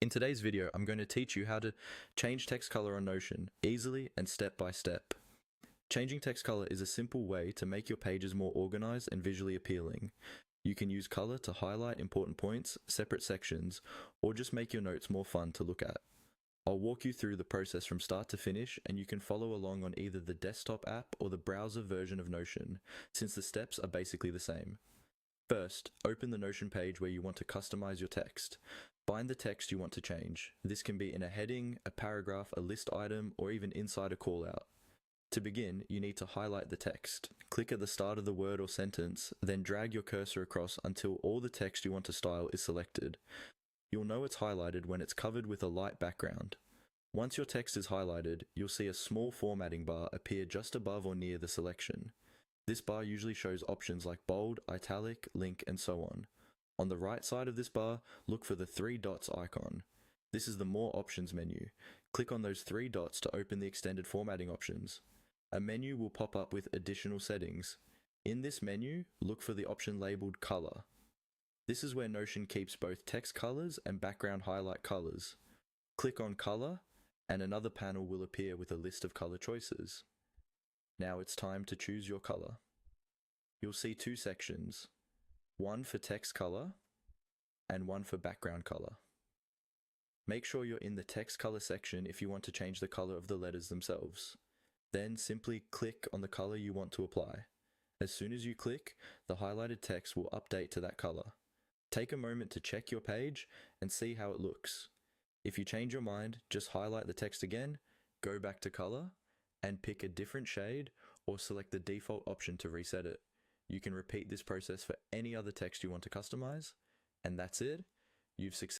In today's video, I'm going to teach you how to change text color on Notion easily and step by step. Changing text color is a simple way to make your pages more organized and visually appealing. You can use color to highlight important points, separate sections, or just make your notes more fun to look at. I'll walk you through the process from start to finish, and you can follow along on either the desktop app or the browser version of Notion, since the steps are basically the same. First, open the Notion page where you want to customize your text. Find the text you want to change. This can be in a heading, a paragraph, a list item, or even inside a callout. To begin, you need to highlight the text. Click at the start of the word or sentence, then drag your cursor across until all the text you want to style is selected. You'll know it's highlighted when it's covered with a light background. Once your text is highlighted, you'll see a small formatting bar appear just above or near the selection. This bar usually shows options like bold, italic, link, and so on. On the right side of this bar, look for the three dots icon. This is the More Options menu. Click on those three dots to open the extended formatting options. A menu will pop up with additional settings. In this menu, look for the option labeled Color. This is where Notion keeps both text colors and background highlight colors. Click on Color, and another panel will appear with a list of color choices. Now it's time to choose your color. You'll see two sections, one for text color and one for background color. Make sure you're in the text color section if you want to change the color of the letters themselves. Then simply click on the color you want to apply. As soon as you click, the highlighted text will update to that color. Take a moment to check your page and see how it looks. If you change your mind, just highlight the text again, go back to color, and pick a different shade or select the default option to reset it. You can repeat this process for any other text you want to customize, and that's it. You've successfully